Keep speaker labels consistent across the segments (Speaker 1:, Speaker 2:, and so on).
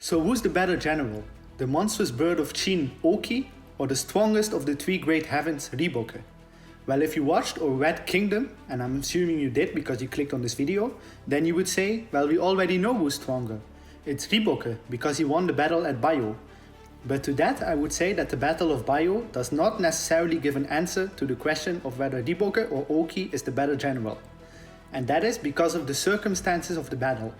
Speaker 1: So who's the better general? The monstrous bird of Chin, Ouki, or the strongest of the three great heavens, Riboku? Well, if you watched or read Kingdom, and I'm assuming you did because you clicked on this video, then you would say, well, we already know who's stronger. It's Riboku, because he won the battle at Bayo. But to that, I would say that the Battle of Bayo does not necessarily give an answer to the question of whether Riboku or Ouki is the better general. And that is because of the circumstances of the battle.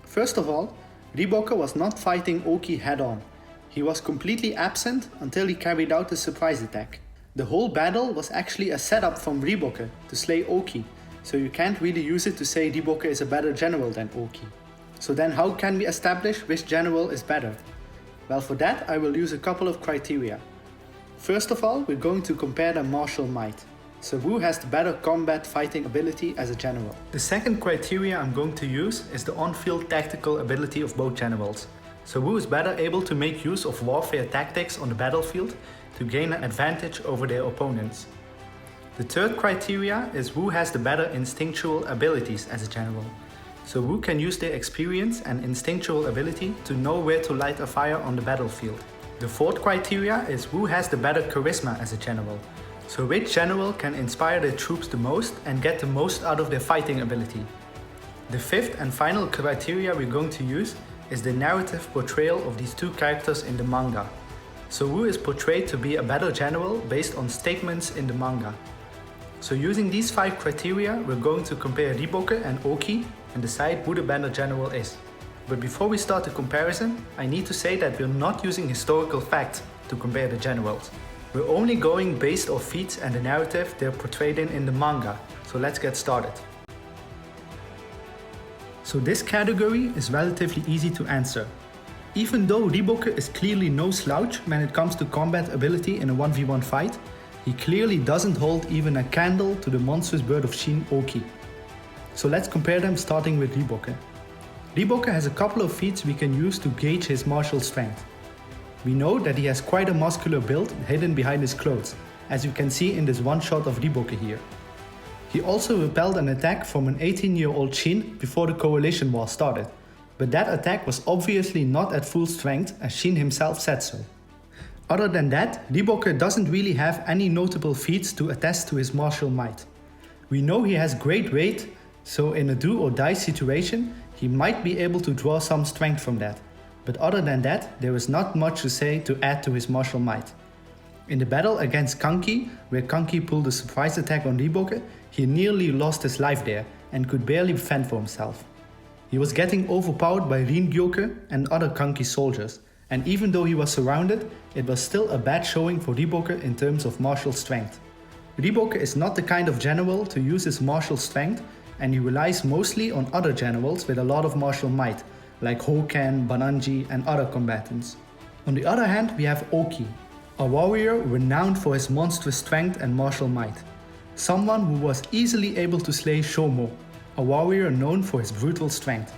Speaker 1: First of all, Riboku was not fighting Ouki head-on. He was completely absent until he carried out the surprise attack. The whole battle was actually a setup from Riboku to slay Ouki, so you can't really use it to say Riboku is a better general than Ouki. So then how can we establish which general is better? Well, for that I will use a couple of criteria. First of all, we're going to compare their martial might. So who has the better combat fighting ability as a general? The second criteria I'm going to use is the on-field tactical ability of both generals. So who is better able to make use of warfare tactics on the battlefield to gain an advantage over their opponents. The third criteria is who has the better instinctual abilities as a general. So who can use their experience and instinctual ability to know where to light a fire on the battlefield. The fourth criteria is who has the better charisma as a general. So which general can inspire their troops the most and get the most out of their fighting ability. The fifth and final criteria we're going to use is the narrative portrayal of these two characters in the manga. So who is portrayed to be a better general based on statements in the manga. So using these 5 criteria, we're going to compare Riboku and Ouki and decide who the better general is. But before we start the comparison, I need to say that we're not using historical facts to compare the generals. We're only going based off feats and the narrative they're portrayed in the manga. So let's get started. So this category is relatively easy to answer. Even though Riboku is clearly no slouch when it comes to combat ability in a 1v1 fight, he clearly doesn't hold even a candle to the monstrous bird of Shin, Ouki. So let's compare them, starting with Riboku. Riboku has a couple of feats we can use to gauge his martial strength. We know that he has quite a muscular build hidden behind his clothes, as you can see in this one shot of Riboku here. He also repelled an attack from an 18-year-old Shin before the coalition war started, but that attack was obviously not at full strength, as Shin himself said so. Other than that, Riboku doesn't really have any notable feats to attest to his martial might. We know he has great weight, so in a do or die situation, he might be able to draw some strength from that. But other than that, there is not much to say to add to his martial might. In the battle against Kanki, where Kanki pulled a surprise attack on Riboku, he nearly lost his life there and could barely fend for himself. He was getting overpowered by Rin-gyoku and other Kanki soldiers, and even though he was surrounded, it was still a bad showing for Riboku in terms of martial strength. Riboku is not the kind of general to use his martial strength, and he relies mostly on other generals with a lot of martial might, like Hoken, Bananji and other combatants. On the other hand, we have Ouki, a warrior renowned for his monstrous strength and martial might. Someone who was easily able to slay Shomo, a warrior known for his brutal strength.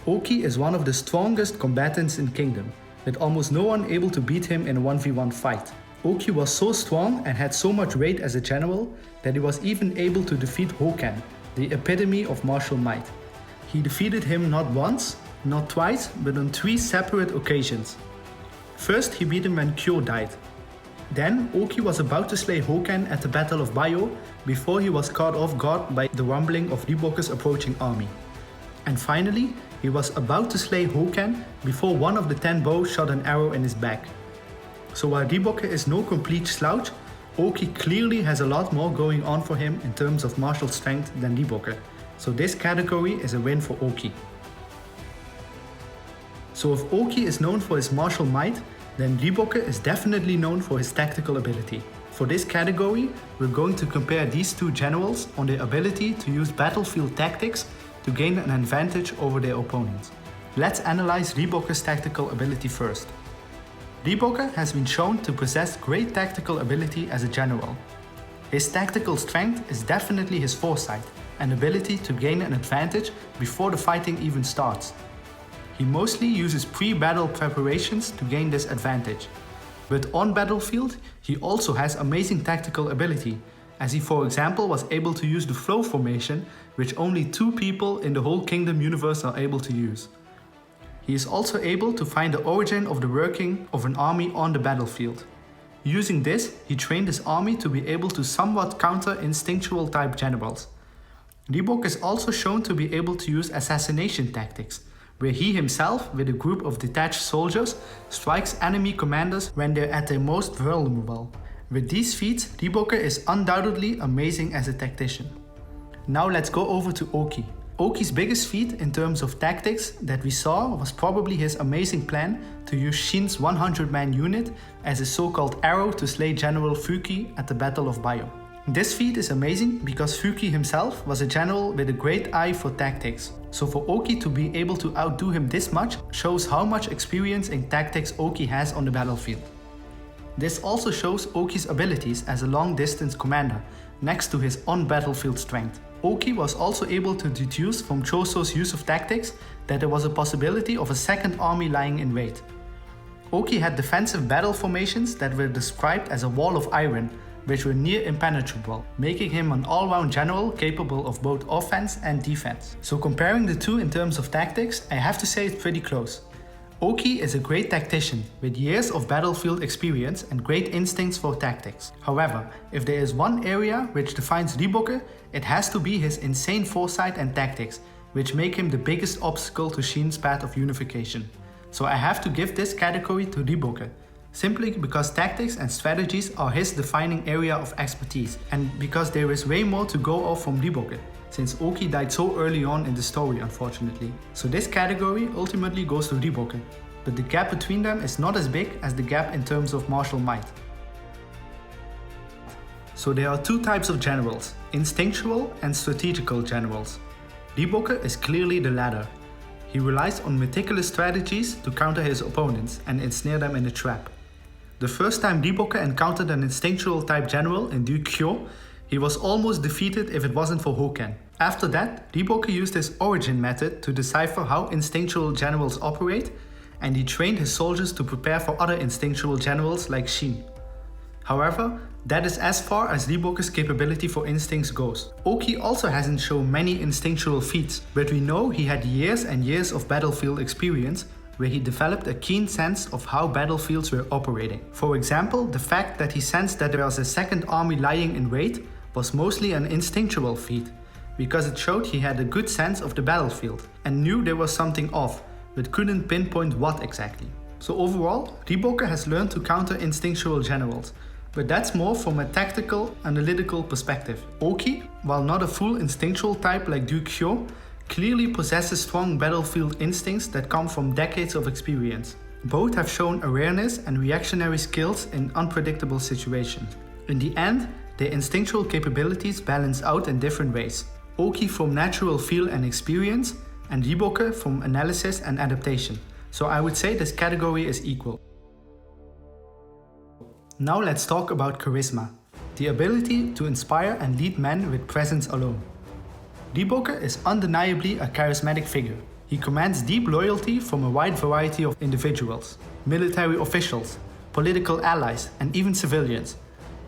Speaker 1: Ouki is one of the strongest combatants in Kingdom, with almost no one able to beat him in a 1v1 fight. Ouki was so strong and had so much weight as a general that he was even able to defeat Hoken, the epitome of martial might. He defeated him not once, not twice, but on 3 separate occasions. First, he beat him when Kyo died. Then, Ouki was about to slay Hoken at the Battle of Bayo before he was caught off guard by the rumbling of Riboku's approaching army. And finally, he was about to slay Hoken before one of the 10 bows shot an arrow in his back. So while Riboku is no complete slouch, Ouki clearly has a lot more going on for him in terms of martial strength than Riboku. So this category is a win for Ouki. So if Ouki is known for his martial might, then Riboku is definitely known for his tactical ability. For this category, we're going to compare these two generals on their ability to use battlefield tactics to gain an advantage over their opponents. Let's analyze Riboku's tactical ability first. Riboku has been shown to possess great tactical ability as a general. His tactical strength is definitely his foresight and ability to gain an advantage before the fighting even starts. He mostly uses pre-battle preparations to gain this advantage. But on battlefield, he also has amazing tactical ability, as he for example was able to use the flow formation, which only 2 people in the whole Kingdom universe are able to use. He is also able to find the origin of the working of an army on the battlefield. Using this, he trained his army to be able to somewhat counter instinctual type generals. Riboku is also shown to be able to use assassination tactics, where he himself, with a group of detached soldiers, strikes enemy commanders when they're at their most vulnerable. With these feats, Riboku is undoubtedly amazing as a tactician. Now let's go over to Ouki. Ouki's biggest feat in terms of tactics that we saw was probably his amazing plan to use Shin's 100-man unit as a so-called arrow to slay General Fuki at the Battle of Bayo. This feat is amazing because Fuki himself was a general with a great eye for tactics. So for Ouki to be able to outdo him this much shows how much experience in tactics Ouki has on the battlefield. This also shows Ouki's abilities as a long-distance commander, next to his on-battlefield strength. Ouki was also able to deduce from Choso's use of tactics that there was a possibility of a second army lying in wait. Ouki had defensive battle formations that were described as a wall of iron, which were near impenetrable, making him an all-round general capable of both offense and defense. So comparing the two in terms of tactics, I have to say it's pretty close. Ouki is a great tactician with years of battlefield experience and great instincts for tactics. However, if there is one area which defines Riboku, it has to be his insane foresight and tactics, which make him the biggest obstacle to Shin's path of unification. So I have to give this category to Riboku, simply because tactics and strategies are his defining area of expertise, and because there is way more to go off from Riboku, since Ouki died so early on in the story, unfortunately. So this category ultimately goes to Riboku, but the gap between them is not as big as the gap in terms of martial might. So there are two types of generals, instinctual and strategical generals. Riboku is clearly the latter. He relies on meticulous strategies to counter his opponents and ensnare them in a trap. The first time Riboku encountered an instinctual type general in Ryukyo, he was almost defeated if it wasn't for Hoken. After that, Riboku used his origin method to decipher how instinctual generals operate, and he trained his soldiers to prepare for other instinctual generals like Shin. However, that is as far as Riboku's capability for instincts goes. Ouki also hasn't shown many instinctual feats, but we know he had years and years of battlefield experience where he developed a keen sense of how battlefields were operating. For example, the fact that he sensed that there was a second army lying in wait was mostly an instinctual feat, because it showed he had a good sense of the battlefield and knew there was something off, but couldn't pinpoint what exactly. So overall, Riboku has learned to counter instinctual generals, but that's more from a tactical, analytical perspective. Ouki, while not a full instinctual type like Ryukyo, clearly possesses strong battlefield instincts that come from decades of experience. Both have shown awareness and reactionary skills in unpredictable situations. In the end, their instinctual capabilities balance out in different ways. Ouki from natural feel and experience, and Riboku from analysis and adaptation. So I would say this category is equal. Now let's talk about charisma, the ability to inspire and lead men with presence alone. Riboku is undeniably a charismatic figure. He commands deep loyalty from a wide variety of individuals, military officials, political allies, and even civilians.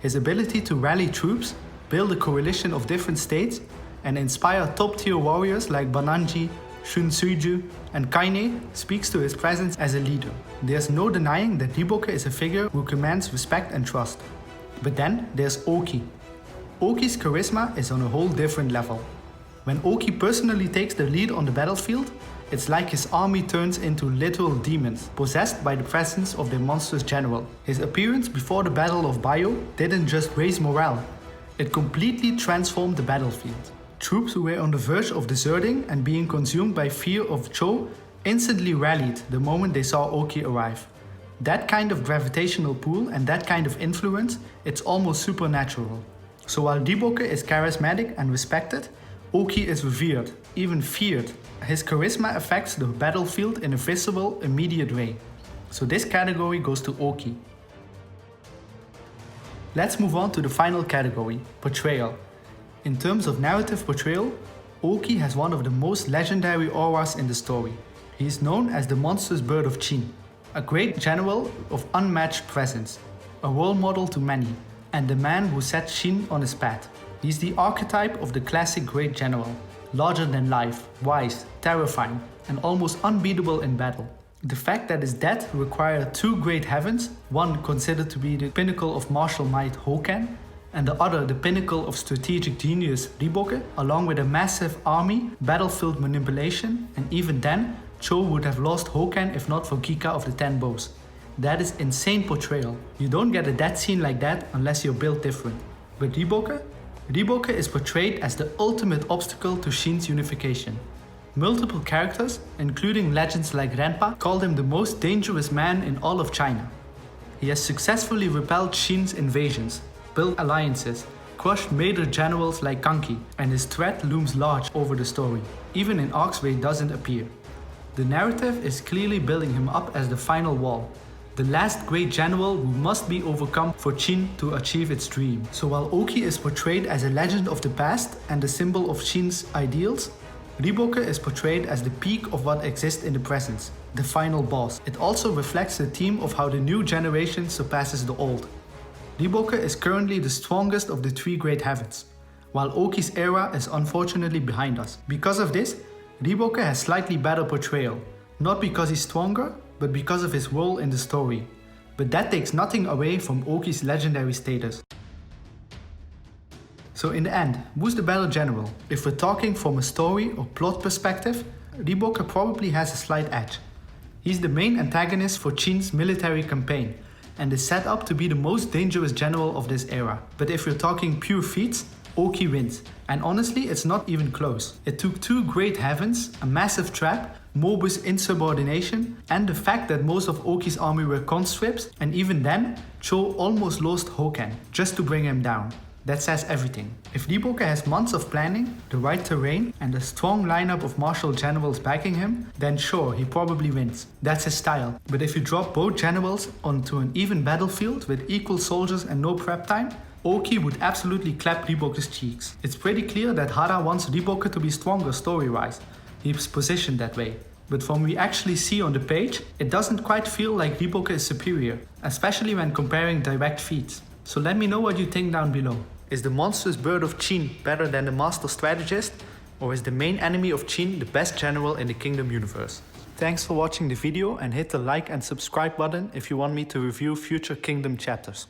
Speaker 1: His ability to rally troops, build a coalition of different states, and inspire top-tier warriors like Bananji, Shun Suiju, and Kaine speaks to his presence as a leader. There's no denying that Riboku is a figure who commands respect and trust. But then there's Ouki. Ouki's charisma is on a whole different level. When Ouki personally takes the lead on the battlefield, it's like his army turns into literal demons, possessed by the presence of their monstrous general. His appearance before the Battle of Bayo didn't just raise morale, it completely transformed the battlefield. Troops who were on the verge of deserting and being consumed by fear of Cho instantly rallied the moment they saw Ouki arrive. That kind of gravitational pull and that kind of influence, it's almost supernatural. So while Riboku is charismatic and respected, Ouki is revered, even feared. His charisma affects the battlefield in a visible, immediate way. So this category goes to Ouki. Let's move on to the final category, portrayal. In terms of narrative portrayal, Ouki has one of the most legendary auras in the story. He is known as the monstrous bird of Chin, a great general of unmatched presence, a role model to many, and the man who set Shin on his path. He's the archetype of the classic great general, larger than life, wise, terrifying, and almost unbeatable in battle. The fact that his death required two great heavens, one considered to be the pinnacle of martial might Hokan, and the other the pinnacle of strategic genius Riboku, along with a massive army, battlefield manipulation, and even then, Cho would have lost Hokan if not for Kika of the 10 bows. That is insane portrayal. You don't get a death scene like that unless you're built different. But Riboku is portrayed as the ultimate obstacle to Shin's unification. Multiple characters, including legends like Renpa, called him the most dangerous man in all of China. He has successfully repelled Shin's invasions, built alliances, crushed major generals like Kanki, and his threat looms large over the story, even in arcs where he doesn't appear. The narrative is clearly building him up as the final wall, the last great general who must be overcome for Shin to achieve its dream. So while Ouki is portrayed as a legend of the past and the symbol of Shin's ideals, Riboku is portrayed as the peak of what exists in the present, the final boss. It also reflects the theme of how the new generation surpasses the old. Riboku is currently the strongest of the three great heavens, while Ouki's era is unfortunately behind us. Because of this, Riboku has slightly better portrayal, not because he's stronger, but because of his role in the story. But that takes nothing away from Ouki's legendary status. So in the end, who's the better general? If we're talking from a story or plot perspective, Riboku probably has a slight edge. He's the main antagonist for Shin's military campaign, and is set up to be the most dangerous general of this era. But if we're talking pure feats, Ouki wins. And honestly, it's not even close. It took two great heavens, a massive trap, Mobu's insubordination, and the fact that most of Ouki's army were conscripts, and even then, Cho almost lost Hokan, just to bring him down. That says everything. If Riboku has months of planning, the right terrain, and a strong lineup of martial generals backing him, then sure, he probably wins. That's his style. But if you drop both generals onto an even battlefield with equal soldiers and no prep time, Ouki would absolutely clap Riboku's cheeks. It's pretty clear that Hara wants Riboku to be stronger story-wise. He's positioned that way. But from what we actually see on the page, it doesn't quite feel like Riboku is superior, especially when comparing direct feats. So let me know what you think down below. Is the monstrous bird of Shin better than the master strategist? Or is the main enemy of Shin the best general in the Kingdom universe? Thanks for watching the video and hit the like and subscribe button if you want me to review future Kingdom chapters.